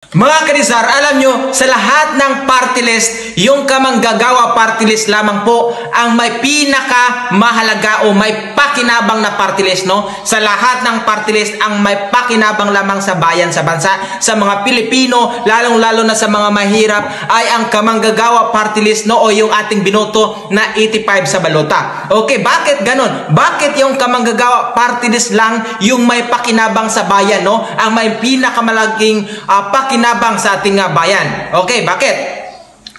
Mga kadisar, alam nyo, sa lahat ng party list, yung kamanggagawa party list lamang po ang may pinaka mahalaga o may pakinabang na party list, no? Sa lahat ng party list, ang may pakinabang lamang sa bayan, sa bansa, sa mga Pilipino, lalong-lalo na sa mga mahirap, ay ang kamanggagawa party list, no? O yung ating binoto na 85 sa balota. Okay, bakit ganon? Bakit yung kamanggagawa party list lang yung may pakinabang sa bayan, no? Ang may pinakamalaking pakinabang sa ating bayan. Okay, bakit?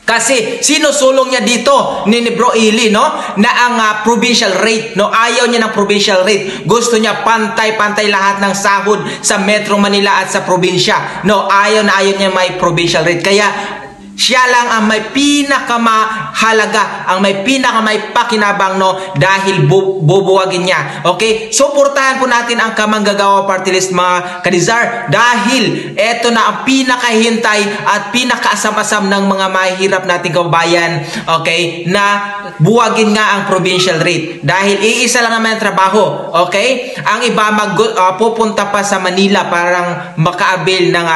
Kasi sinusulong niya dito ni Bro Ili, no, na ang provincial rate, no, ayaw niya ng provincial rate. Gusto niya pantay-pantay lahat ng sahod sa Metro Manila at sa probinsya. No, ayaw niya may provincial rate. Kaya siya lang ang may pinakamahalaga, ang may pakinabang, no, dahil bubuwagin niya. Okay? Suportahan po natin ang kamanggagawa party list, mga kadizar, dahil eto na ang pinakahintay at pinakaasam-asam ng mga mahirap nating kababayan, okay, na buwagin nga ang provincial rate. Dahil iisa lang naman ang trabaho, okay? Ang iba pupunta pa sa Manila parang makaabil ng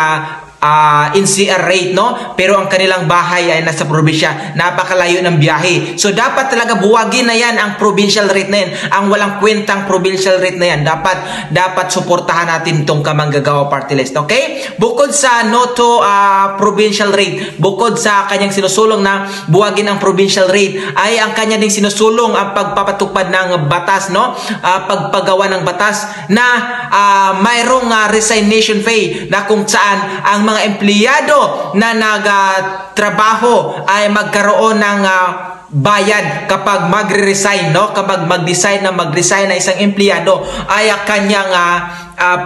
NCR rate, no? Pero ang kanilang bahay ay nasa probinsya. Napakalayo ng biyahe. So, dapat talaga buwagin na yan ang provincial rate na yan. Ang walang kwentang provincial rate na yan. Dapat suportahan natin itong kamanggagawa party list. Okay? Bukod sa no to provincial rate, bukod sa kanyang sinusulong na buwagin ang provincial rate, ay ang kanya ding sinusulong ang pagpapatupad ng batas, no? Pagpagawa ng batas na mayroong resignation pay na kung saan ang mga empleyado na nagtrabaho ay magkaroon ng bayad kapag magre-resign, no? Kapag mag-resign na isang empleyado, ay kanyang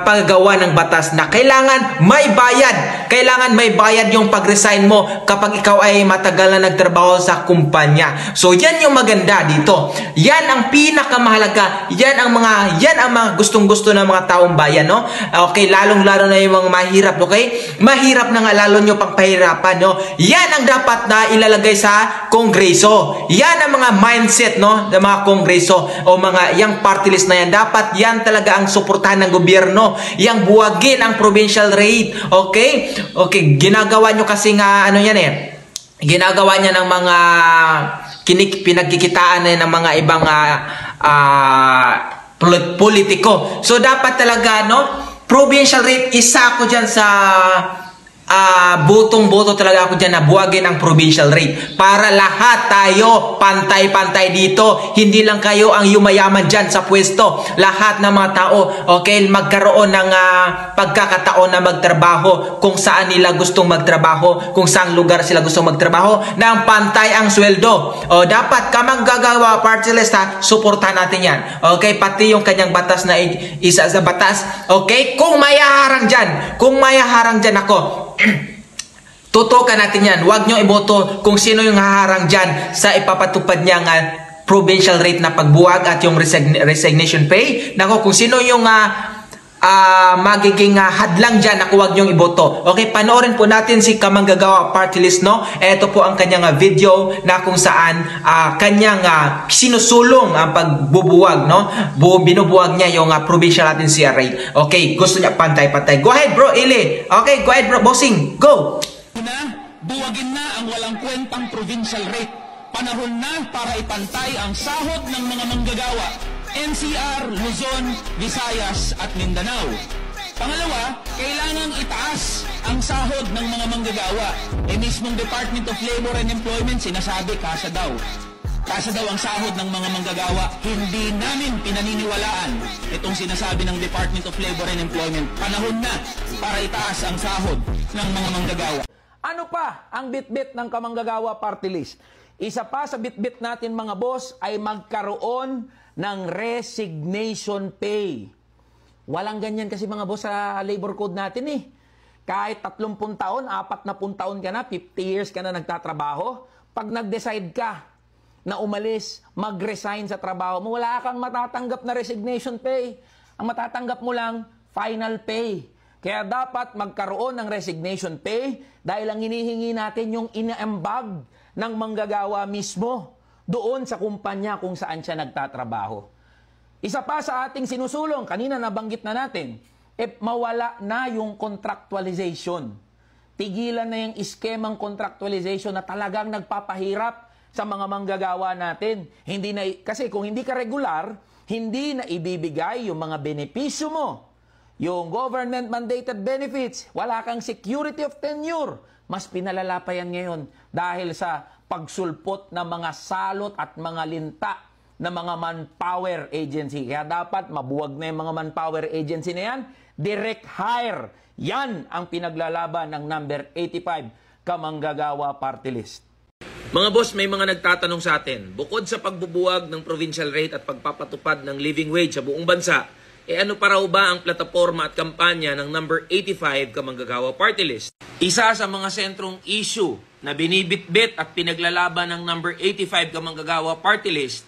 paggawa ng batas na kailangan may bayad. Kailangan may bayad yung pag-resign mo kapag ikaw ay matagal na nagtrabaho sa kumpanya. So, yan yung maganda dito. Yan ang pinakamahalaga. Yan ang mga gustong-gusto ng mga taong bayan, no? Okay, lalong-lalo na yung mga mahirap, okay? Mahirap na nga, lalo nyo pang pahirapan, no? Yan ang dapat na ilalagay sa Kongreso. Yan ang mga mindset, no, ng mga Kongreso o mga yung party list na yan. Dapat yan talaga ang suportahan ng gobyerno. Yang buwagin ang provincial rate. Okay? Okay, ginagawa nyo kasi nga ano yan ginagawa niya ng mga pinagkikitaan ng mga ibang politiko. So dapat talaga, no, provincial rate, isa ko dyan sa botong-boto talaga ako dyan na buwagin ang provincial rate para lahat tayo pantay-pantay dito. Hindi lang kayo ang yumayaman dyan sa pwesto. Lahat ng mga tao, okay, magkaroon ng pagkakataon na magtrabaho kung saan nila gustong magtrabaho, kung saan lugar sila gustong magtrabaho, ng pantay ang sweldo. O, dapat kamanggagawa party list, suportahan natin yan. Okay, pati yung kanyang batas na isa sa batas. Okay, kung may haharang dyan ako, tutukan natin yan. Huwag nyo iboto kung sino yung haharang dyan sa ipapatupad niya nga provincial rate na pagbuwag at yung resignation pay. Nako, kung sino yung magiging hadlang dyan, ako huwag nyong iboto. Okay, panoorin po natin si kamanggagawa party list, no? Ito po ang kanyang video na kung saan kanyang sinusulong ang pagbubuwag, no? Binubuwag niya yung provincial natin CR rate. Okay, gusto niya pantay-pantay. Go ahead, bro, Ili. Okay, go ahead, bro, bossing. Go! Buwagin na ang walang kwentang provincial rate. Panahon na para ipantay ang sahod ng mga manggagawa. NCR, Luzon, Visayas at Mindanao. Pangalawa, kailangang itaas ang sahod ng mga manggagawa. Mismong Department of Labor and Employment sinasabi kasa daw. Kasa daw ang sahod ng mga manggagawa. Hindi namin pinaniniwalaan itong sinasabi ng Department of Labor and Employment. Panahon na para itaas ang sahod ng mga manggagawa. Ano pa ang bitbit ng kamanggagawa party list? Isa pa sa bitbit natin, mga boss, ay magkaroon ng resignation pay. Walang ganyan kasi, mga boss, sa labor code natin Kahit 30 taon, 40 taon ka na, 50 years ka na nagtatrabaho, pag nag-decide ka na umalis, mag-resign sa trabaho mo, wala kang matatanggap na resignation pay. Ang matatanggap mo lang, final pay. Kaya dapat magkaroon ng resignation pay dahil ang hinihingi natin yung ina-embag ng manggagawa mismo doon sa kumpanya kung saan siya nagtatrabaho. Isa pa sa ating sinusulong, kanina nabanggit na natin, mawala na yung contractualization. tigilan na yung iskemang contractualization na talagang nagpapahirap sa mga manggagawa natin. Kasi kung hindi ka regular, hindi na ibibigay yung mga benepisyo mo. Yung government mandated benefits, wala kang security of tenure. Mas pinalala pa yan ngayon dahil sa pagsulpot ng mga salot at mga linta ng mga manpower agency. Kaya dapat mabuwag na yung mga manpower agency na yan. Direct hire. Yan ang pinaglalaban ng number 85, Kamanggagawa Party List. Mga boss, may mga nagtatanong sa atin, bukod sa pagbubuwag ng provincial rate at pagpapatupad ng living wage sa buong bansa, ano pa raw ba ang plataforma at kampanya ng number 85 Kamanggagawa Party List? Isa sa mga sentrong issue na binibitbit at pinaglalaban ng number 85 Kamanggagawa Party List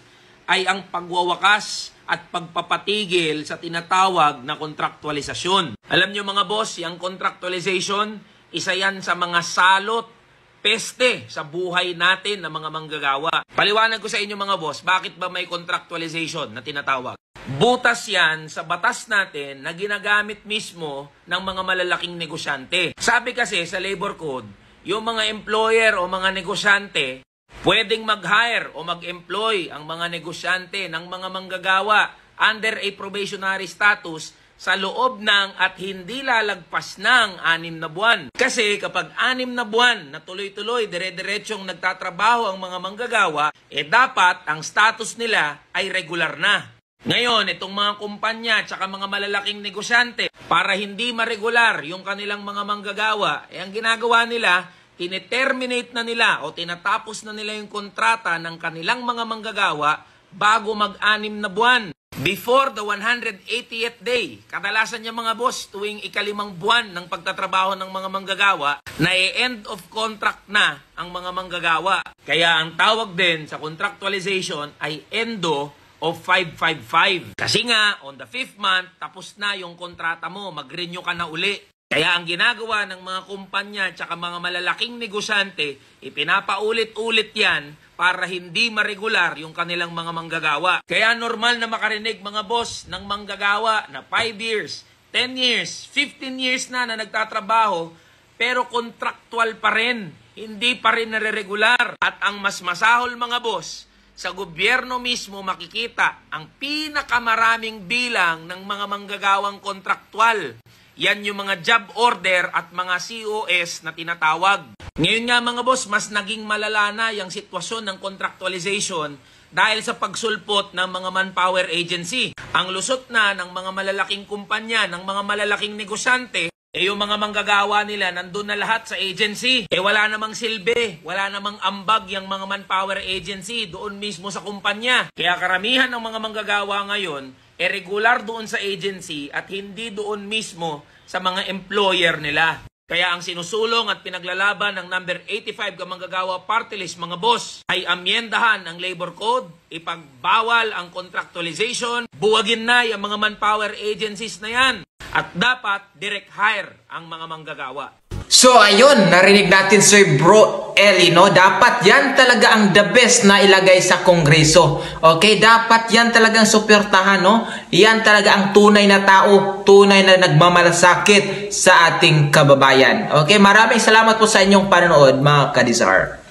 ay ang pagwawakas at pagpapatigil sa tinatawag na kontraktualisasyon. Alam nyo mga boss, yung contractualization, isa yan sa mga salot, peste sa buhay natin ng mga manggagawa. Paliwanag ko sa inyo mga boss, bakit ba may contractualization na tinatawag? Butas yan sa batas natin na ginagamit mismo ng mga malalaking negosyante. Sabi kasi sa labor code, yung mga employer o mga negosyante, pwedeng mag-hire o mag-employ ang mga negosyante ng mga manggagawa under a probationary status sa loob ng at hindi lalagpas ng 6 na buwan. Kasi kapag 6 na buwan na tuloy-tuloy, dire-diretsyong nagtatrabaho ang mga manggagawa, dapat ang status nila ay regular na. Ngayon, itong mga kumpanya at saka mga malalaking negosyante, para hindi maregular yung kanilang mga manggagawa, ang ginagawa nila, tineterminate na nila o tinatapos na nila yung kontrata ng kanilang mga manggagawa bago mag-6 na buwan. Before the 180th day, kadalasan niya mga boss, tuwing ika-5 buwan ng pagtatrabaho ng mga manggagawa, na end of contract na ang mga manggagawa. Kaya ang tawag din sa contractualization ay endo of 555. Kasi nga, on the 5th month, tapos na yung kontrata mo, mag-renew ka na uli. Kaya ang ginagawa ng mga kumpanya at saka mga malalaking negosyante, ipinapaulit-ulit yan para hindi maregular yung kanilang mga manggagawa. Kaya normal na makarinig mga boss ng manggagawa na 5 years, 10 years, 15 years na nagtatrabaho, pero contractual pa rin, hindi pa rin nare-regular. At ang mas masahol mga boss, sa gobyerno mismo makikita ang pinakamaraming bilang ng mga manggagawang kontraktual. Yan yung mga job order at mga COS na tinatawag. Ngayon nga mga boss, mas naging malala na yung sitwasyon ng contractualization dahil sa pagsulpot ng mga manpower agency. Ang lusot na ng mga malalaking kumpanya, ng mga malalaking negosyante, yung mga manggagawa nila nandun na lahat sa agency. Wala namang silbi, wala namang ambag yung mga manpower agency doon mismo sa kumpanya. Kaya karamihan ng mga manggagawa ngayon, regular doon sa agency at hindi doon mismo sa mga employer nila. Kaya ang sinusulong at pinaglalaban ng number 85 Kamanggagawa Party List mga boss ay amyendahan ang labor code, ipagbawal ang contractualization, buwagin na yung mga manpower agencies na yan. At dapat direct hire ang mga manggagawa. So ayun, narinig natin Sir Bro Eli, no? Dapat yan talaga ang the best na ilagay sa Kongreso. Okay, dapat yan talagang suportahan, no? Yan talaga ang tunay na tao, tunay na nagmamalasakit sa ating kababayan. Okay, maraming salamat po sa inyong panonood, mga kadisar.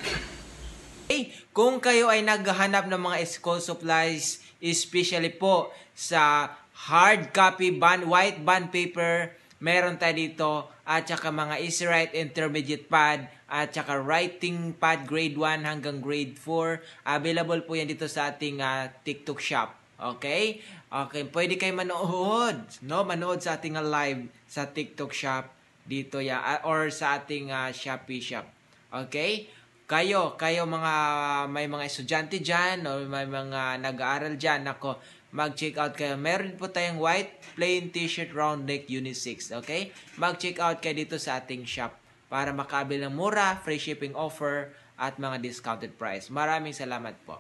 Okay, kung kayo ay naghahanap ng mga school supplies, especially po sa hard copy white bond paper, meron tayo dito, at saka mga Easy Write Intermediate Pad, at saka Writing Pad Grade 1 hanggang Grade 4. Available po yan dito sa ating TikTok shop. Okay? Okay, pwede kayo manood, no? Manood sa ating live sa TikTok shop dito ya, or sa ating Shopee shop. Okay? Kayo mga may mga estudyante dyan, o may mga nag-aaral dyan, ako, mag-check out kayo. Meron po tayong white plain t-shirt round neck unisex. Okay? Mag-check out kayo dito sa ating shop para makabili ng mura, free shipping offer, at mga discounted price. Maraming salamat po.